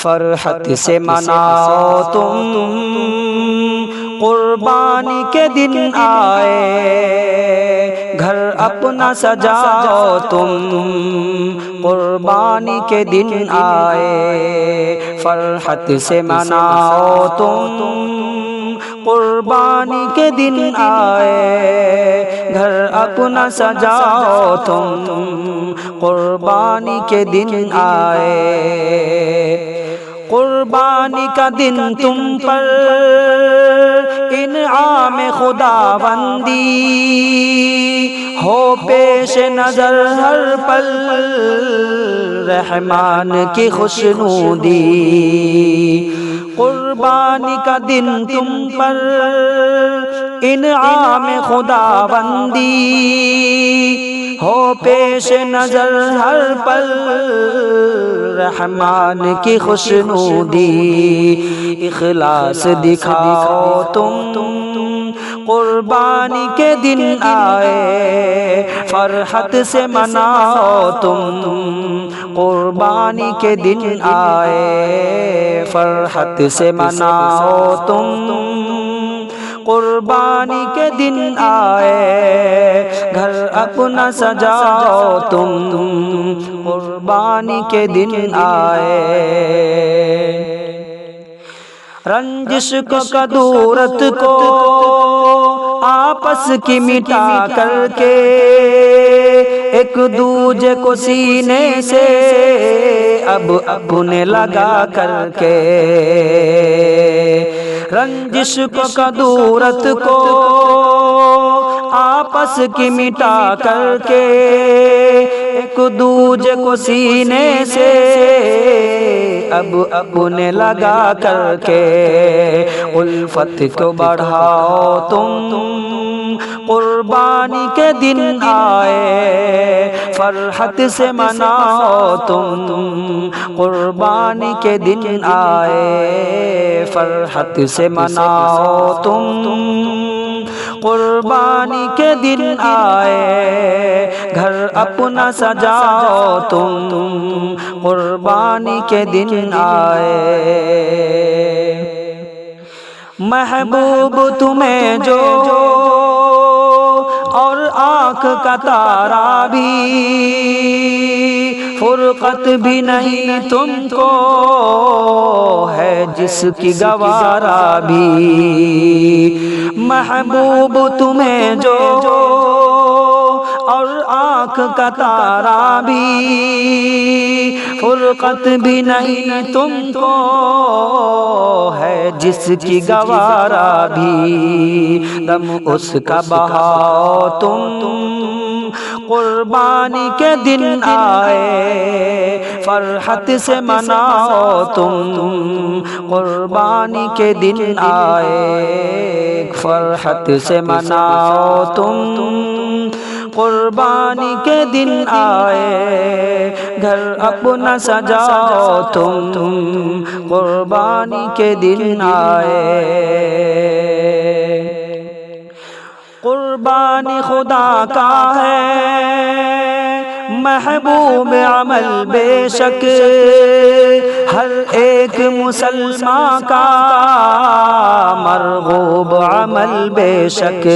فرحت سے مناؤ تم قربانی کے دن آئے، گھر اپنا سجاؤ تم قربانی کے دن آئے، فرحت سے مناؤ تم قربانی کے دن آئے، گھر اپنا سجاؤ تم قربانی کے دن آئے، قربانی کا دن تم پر انعام خداوندی ہو پیش نظر ہر پل، رحمان کی خوشنودی، قربانی کا دن تم پر انعام خداوندی ہو پیش نظر ہر پل، رحمان کی خوشنودی، اخلاص دکھاؤ تم قربانی کے دن آئے، فرحت سے مناؤ تم قربانی کے دن آئے، فرحت سے مناؤ تم قربانی کے دن آئے، گھر اپنا سجاؤ تم قربانی کے دن آئے، رنجش کو کدورت کو آپس کی مٹا کر کے، ایک دوجے کو سینے سے اب اپنے لگا کر کے، رنجش کو کدورت کو آپس کی مٹا کر کے، ایک دوجے کو سینے سے اب اپنے لگا کر کے، الفت کو بڑھاؤ تم قربانی کے دن آئے، فرحت سے مناؤ تم قربانی کے دن آئے، فرحت سے مناؤ تم قربانی کے دن آئے، گھر اپنا سجاؤ تم قربانی کے دن آئے، محبوب تمہیں جو اور آنکھ کا تارا بھی، فرقت بھی نہیں تم کو ہے جس کی گوارا بھی، محبوب تمہیں جو اور آنکھ کا تارا بھی، فرقت بھی نہیں تم کو ہے جس کی گوارا بھی، دم اس کا بہاؤ تم قربانی کے دن آئے، فرحت سے مناؤ تم قربانی کے دن آئے، فرحت سے مناؤ تم قربانی کے دن آئے، گھر اپنا سجاؤ تم قربانی کے دن آئے، قربانی خدا کا ہے محبوب عمل بے شک، ہر ایک مسلمان کا مرغوب عمل بے شک،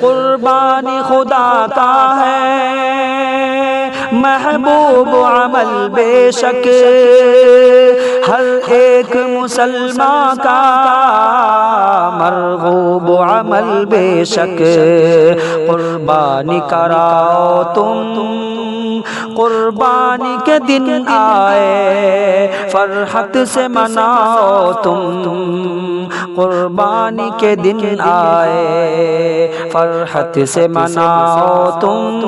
قربانی خدا کا ہے محبوب عمل بے شک، ہر ایک مسلمان کا مرغوب عمل بے شک، قربانی کراؤ تم قربانی کے دن آئے، فرحت سے مناؤ تم قربانی کے دن آئے، فرحت سے مناؤ تم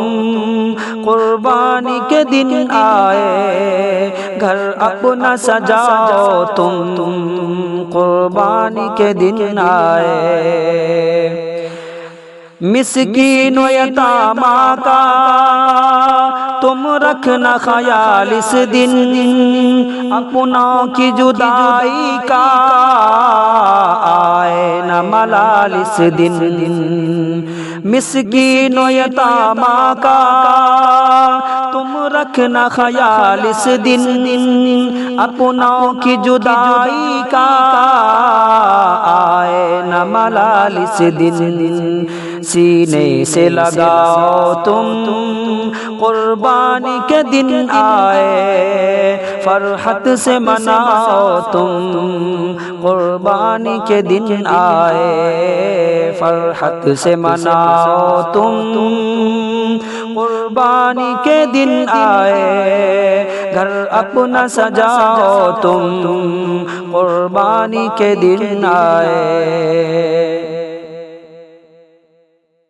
قربانی کے دن آئے، گھر اپنا سجاؤ تم قربانی کے دن آئے، مسکین و یتامہ کا تم رکھنا خیال اس دن اپنوں کی جدائی کا، آئے نہ ملال اس دن مسکین و یتامہ کا، تم رکھنا خیال اس دن اپنوں کی جدائی کا، آئے نہ ملال اس دن سینے سے لگاؤ تم قربانی کے دن آئے، فرحت سے مناؤ تم قربانی کے دن آئے، فرحت سے مناؤ تم قربانی کے دن آئے، گھر اپنا سجاؤ تم قربانی کے دن آئے۔